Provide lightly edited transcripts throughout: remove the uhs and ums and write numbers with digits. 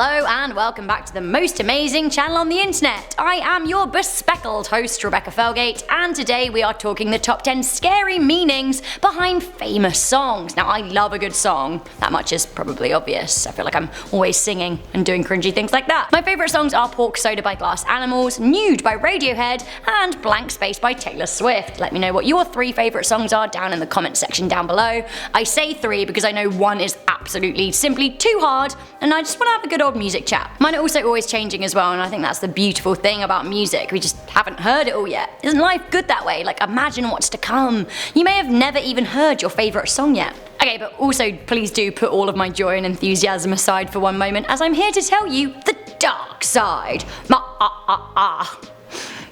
Hello and welcome back to the most amazing channel on the internet. I am your bespeckled host Rebecca Felgate, and today we are talking the top 10 scary meanings behind famous songs. Now I love a good song, that much is probably obvious. I feel like I'm always singing and doing cringy things like that. My favourite songs are Pork Soda by Glass Animals, Nude by Radiohead, and Blank Space by Taylor Swift. Let me know what your 3 favourite songs are down in the comment section down below. I say 3 because I know 1 is absolutely simply too hard, and I just want to have a good old music chat. Mine are also always changing as well, and I think that's the beautiful thing about music. We just haven't heard it all yet. Isn't life good that way? Like, imagine what's to come. You may have never even heard your favourite song yet. Okay, but also please do put all of my joy and enthusiasm aside for one moment, as I'm here to tell you the dark side.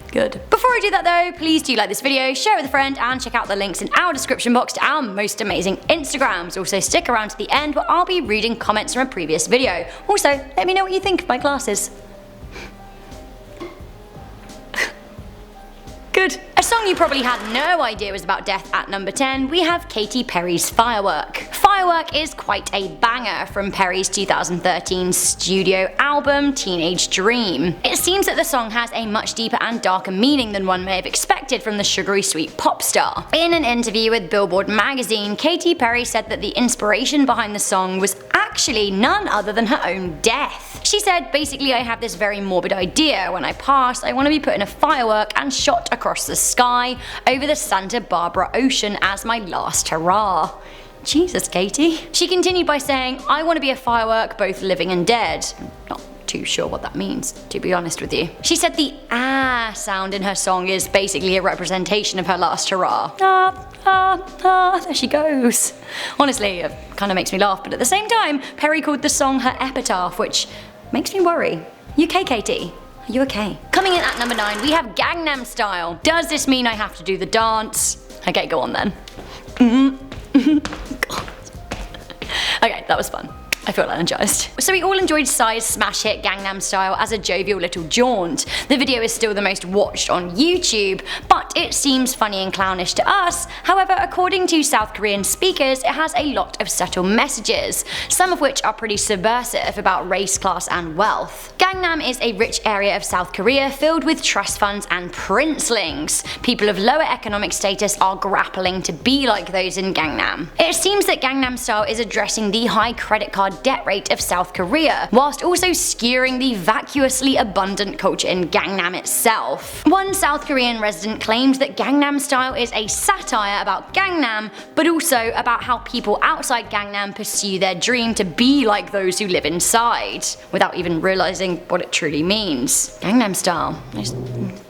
Good. Before I do that though, please do like this video, share it with a friend, and check out the links in our description box to our most amazing Instagrams. Also stick around to the end where I'll be reading comments from a previous video. Also, let me know what you think of my glasses. Good. A song you probably had no idea was about death at number 10, we have Katy Perry's Firework. Firework is quite a banger from Perry's 2013 studio album Teenage Dream. It seems that the song has a much deeper and darker meaning than one may have expected from the sugary sweet pop star. In an interview with Billboard magazine, Katy Perry said that the inspiration behind the song was actually none other than her own death. She said, basically I have this very morbid idea. When I pass, I want to be put in a firework and shot across the sky over the Santa Barbara ocean as my last hurrah. Jesus, Katy. She continued by saying, I want to be a firework both living and dead. Not too sure what that means, to be honest with you. She said the ah sound in her song is basically a representation of her last hurrah. There she goes. Honestly, it kind of makes me laugh, but at the same time, Perry called the song her epitaph, which makes me worry. You okay, Katy? Are you okay? Coming in at number 9, we have Gangnam Style. Does this mean I have to do the dance? Okay, go on then. Okay, that was fun. I feel energized. So we all enjoyed Psy's smash hit Gangnam Style as a jovial little jaunt. The video is still the most watched on YouTube, but it seems funny and clownish to us. However, according to South Korean speakers, it has a lot of subtle messages, some of which are pretty subversive about race, class, and wealth. Gangnam is a rich area of South Korea filled with trust funds and princelings. People of lower economic status are grappling to be like those in Gangnam. It seems that Gangnam Style is addressing the high credit card debt rate of South Korea, whilst also skewering the vacuously abundant culture in Gangnam itself. One South Korean resident claimed that Gangnam Style is a satire about Gangnam, but also about how people outside Gangnam pursue their dream to be like those who live inside, without even realizing what it truly means. Gangnam Style.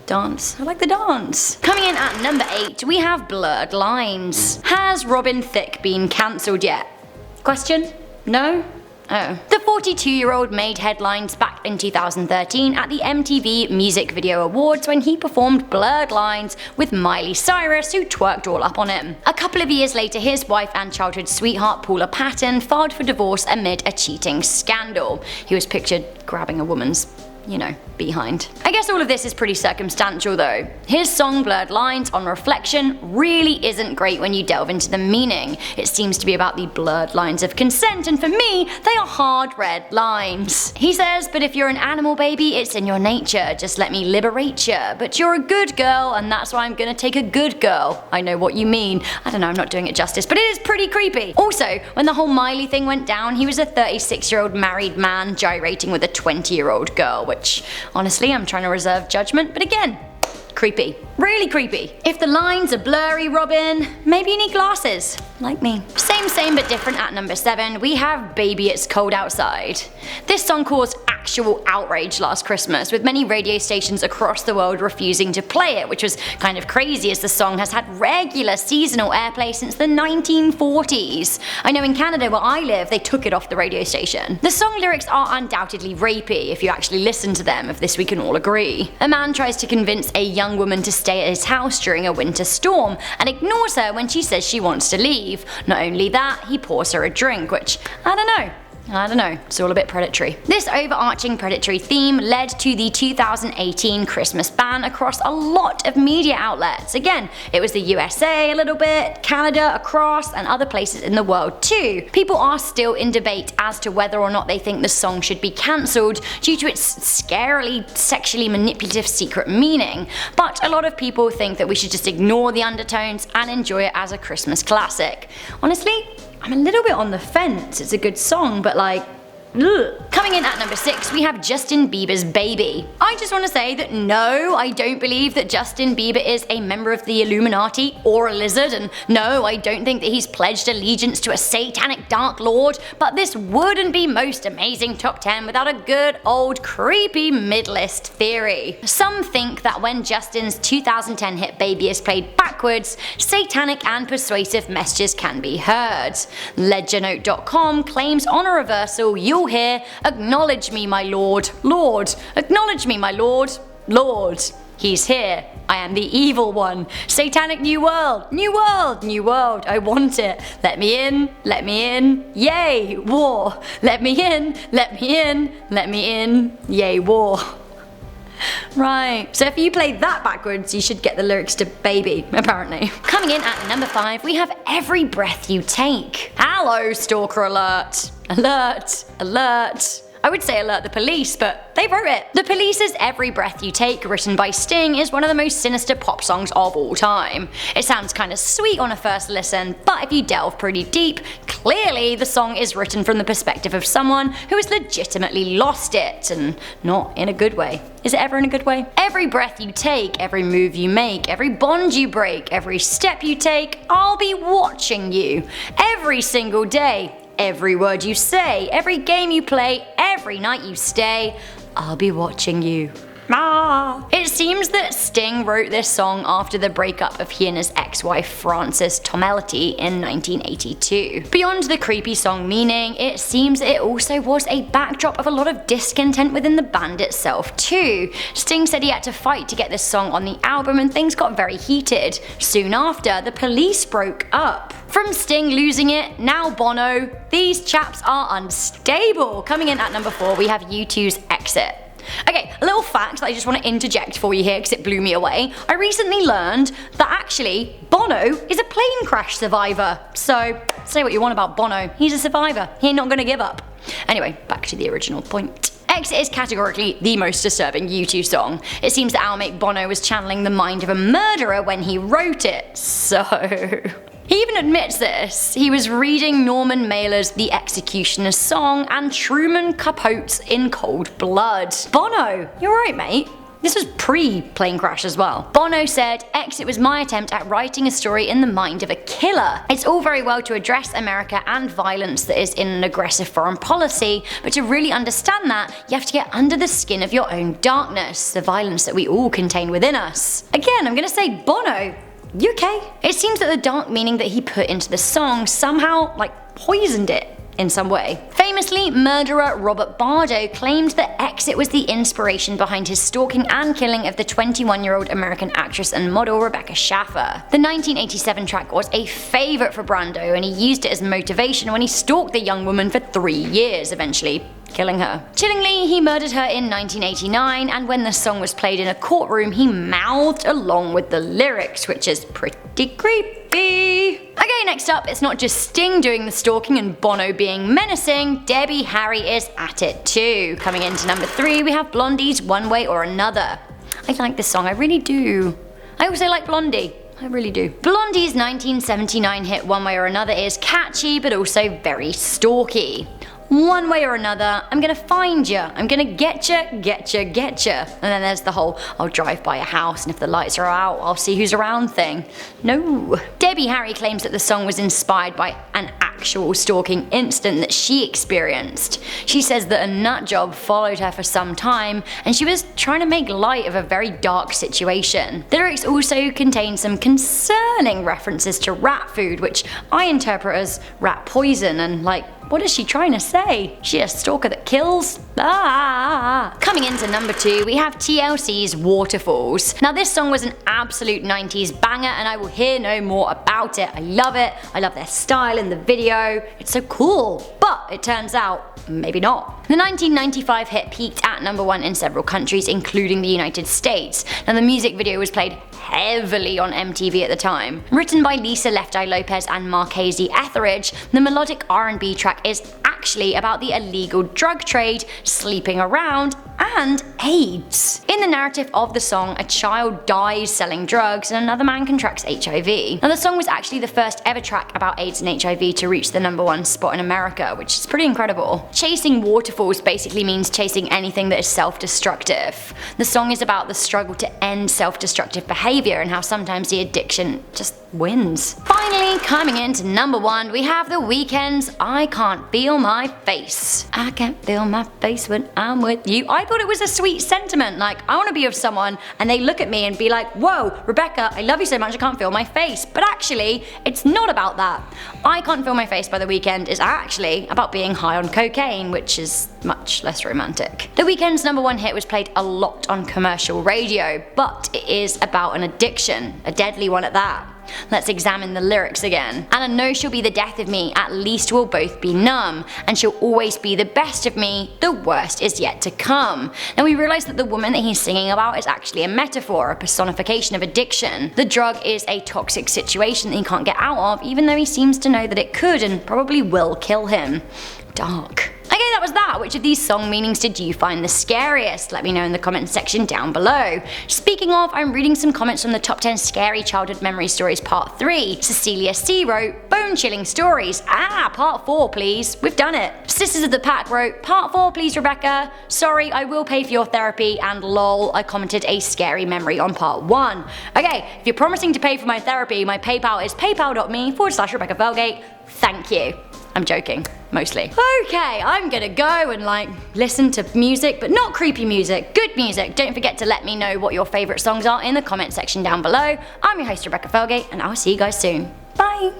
Dance. I like the dance. Coming in at number 8, we have Blurred Lines. Has Robin Thicke been cancelled yet? Question? No? Oh. The 42-year-old made headlines back in 2013 at the MTV Music Video Awards when he performed Blurred Lines with Miley Cyrus, who twerked all up on him. A couple of years later, his wife and childhood sweetheart Paula Patton filed for divorce amid a cheating scandal. He was pictured grabbing a woman's, behind. I guess all of this is pretty circumstantial though. His song Blurred Lines, on reflection, really isn't great when you delve into the meaning. It seems to be about the blurred lines of consent, and for me, they are hard red lines. He says, but if you're an animal baby, it's in your nature, just let me liberate you. But you're a good girl, and that's why I'm gonna take a good girl. I know what you mean. I don't know, I'm not doing it justice, but it is pretty creepy. Also, when the whole Miley thing went down, he was a 36-year-old married man gyrating with a 20-year-old girl, which honestly, I'm trying to reserve judgment, but again, creepy. Really creepy. If the lines are blurry, Robin, maybe you need glasses. Like me. Same but different at number 7, we have Baby It's Cold Outside. This song caused actual outrage last Christmas, with many radio stations across the world refusing to play it, which was kind of crazy as the song has had regular seasonal airplay since the 1940s. I know in Canada where I live, they took it off the radio station. The song lyrics are undoubtedly rapey if you actually listen to them, of this we can all agree. A man tries to convince a young woman to stay at his house during a winter storm and ignores her when she says she wants to leave. Not only that, he pours her a drink, which, I don't know, I don't know, it's all a bit predatory. This overarching predatory theme led to the 2018 Christmas ban across a lot of media outlets. Again, it was the USA a little bit, Canada across, and other places in the world too. People are still in debate as to whether or not they think the song should be cancelled due to its scarily sexually manipulative secret meaning, but a lot of people think that we should just ignore the undertones and enjoy it as a Christmas classic. Honestly, I'm a little bit on the fence. It's a good song, but like, ugh. Coming in at number 6, we have Justin Bieber's Baby. I just want to say that no, I don't believe that Justin Bieber is a member of the Illuminati or a lizard, and no, I don't think that he's pledged allegiance to a satanic dark lord, but this wouldn't be most amazing top 10 without a good old creepy mid-list theory. Some think that when Justin's 2010 hit Baby is played backwards, satanic and persuasive messages can be heard. Ledgernote.com claims on a reversal you'll hear, "Acknowledge me, my lord, lord, acknowledge me, my lord, lord. He's here, I am the evil one. Satanic new world, new world, new world, I want it. Let me in, yay, war. Let me in, let me in, let me in, yay, war." Right, so if you play that backwards, you should get the lyrics to Baby, apparently. Coming in at number 5, we have Every Breath You Take. Hello, stalker alert. Alert, alert. I would say alert the police, but they wrote it. The Police's Every Breath You Take, written by Sting, is one of the most sinister pop songs of all time. It sounds kinda sweet on a first listen, but if you delve pretty deep, clearly the song is written from the perspective of someone who has legitimately lost it, and not in a good way. Is it ever in a good way? Every breath you take, every move you make, every bond you break, every step you take, I'll be watching you. Every single day. Every word you say, every game you play, every night you stay, I'll be watching you. Ah. It seems that Sting wrote this song after the breakup of he and his ex-wife Frances Tomelty in 1982. Beyond the creepy song meaning, it seems it also was a backdrop of a lot of discontent within the band itself too. Sting said he had to fight to get this song on the album and things got very heated. Soon after, the Police broke up. From Sting losing it, now Bono, these chaps are unstable. Coming in at number 4, we have U2's Exit. Okay, a little fact that I just want to interject for you here because it blew me away. I recently learned that actually Bono is a plane crash survivor. So, say what you want about Bono, he's a survivor. He ain't not gonna give up. Anyway, back to the original point. Exit is categorically the most disturbing U2 song. It seems that our mate Bono was channeling the mind of a murderer when he wrote it, so... He even admits this. He was reading Norman Mailer's The Executioner's Song and Truman Capote's In Cold Blood. Bono, you alright mate? This was pre-plane crash as well. Bono said, "Exit was my attempt at writing a story in the mind of a killer. It's all very well to address America and violence that is in an aggressive foreign policy, but to really understand that, you have to get under the skin of your own darkness, the violence that we all contain within us." Again, I'm gonna say Bono, you okay? It seems that the dark meaning that he put into the song somehow, poisoned it in some way. Famously, murderer Robert Bardo claimed that Exit was the inspiration behind his stalking and killing of the 21-year-old American actress and model Rebecca Schaffer. The 1987 track was a favourite for Brando, and he used it as motivation when he stalked the young woman for 3 years, eventually killing her. Chillingly, he murdered her in 1989, and when the song was played in a courtroom, he mouthed along with the lyrics, which is pretty creepy. Okay, next up, it's not just Sting doing the stalking and Bono being menacing, Debbie Harry is at it too. Coming into number 3, we have Blondie's One Way or Another. I like this song, I really do. I also like Blondie. I really do. Blondie's 1979 hit One Way or Another is catchy, but also very stalky. One way or another, I'm gonna find ya, I'm gonna get ya. And then there's the whole, I'll drive by a house and if the lights are out, I'll see who's around thing. No. Debbie Harry claims that the song was inspired by an actual stalking incident that she experienced. She says that a nut job followed her for some time and she was trying to make light of a very dark situation. The lyrics also contain some concerning references to rat food, which I interpret as rat poison, and what is she trying to say? She a stalker that kills? Ah! Coming into number 2, we have TLC's Waterfalls. Now this song was an absolute 90s banger and I will hear no more about it. I love their style in the video, it's so cool. But it turns out, maybe not. The 1995 hit peaked at #1 in several countries, including the United States. Now the music video was played heavily on MTV at the time. Written by Lisa Left Eye Lopez and Marchese Etheridge, the melodic R&B track is actually about the illegal drug trade, sleeping around, and AIDS. In the narrative of the song, a child dies selling drugs and another man contracts HIV. Now the song was actually the first ever track about AIDS and HIV to reach the #1 spot in America, which is pretty incredible. Chasing waterfalls basically means chasing anything that is self-destructive. The song is about the struggle to end self-destructive behavior and how sometimes the addiction just wins. Finally, coming into #1, we have The Weeknd's I Can't Feel My Face. I can't feel my face when I'm with you. I thought it was a sweet sentiment, like I want to be with someone and they look at me and be like, whoa, Rebecca, I love you so much I can't feel my face. But actually, it's not about that. I Can't Feel My Face by The Weeknd is actually about being high on cocaine, which is much less romantic. The Weeknd's #1 hit was played a lot on commercial radio, but it is about an addiction, a deadly one at that. Let's examine the lyrics again. And I know she'll be the death of me, at least we'll both be numb. And she'll always be the best of me, the worst is yet to come. Now we realise that the woman that he's singing about is actually a metaphor, a personification of addiction. The drug is a toxic situation that he can't get out of, even though he seems to know that it could and probably will kill him. Dark. Okay, that was that. Which of these song meanings did you find the scariest? Let me know in the comments section down below. Speaking of, I'm reading some comments from the top 10 scary childhood memory stories part 3. Cecilia C wrote, bone chilling stories. Part 4 please. We've done it. Sisters of the Pack wrote, part 4 please Rebecca. Sorry, I will pay for your therapy, and lol, I commented a scary memory on part 1. Okay, if you're promising to pay for my therapy, my PayPal is paypal.me/Rebecca Felgate. Thank you. I'm joking, mostly. Okay, I'm gonna go and listen to music, but not creepy music, good music. Don't forget to let me know what your favourite songs are in the comment section down below. I'm your host Rebecca Felgate, and I'll see you guys soon. Bye!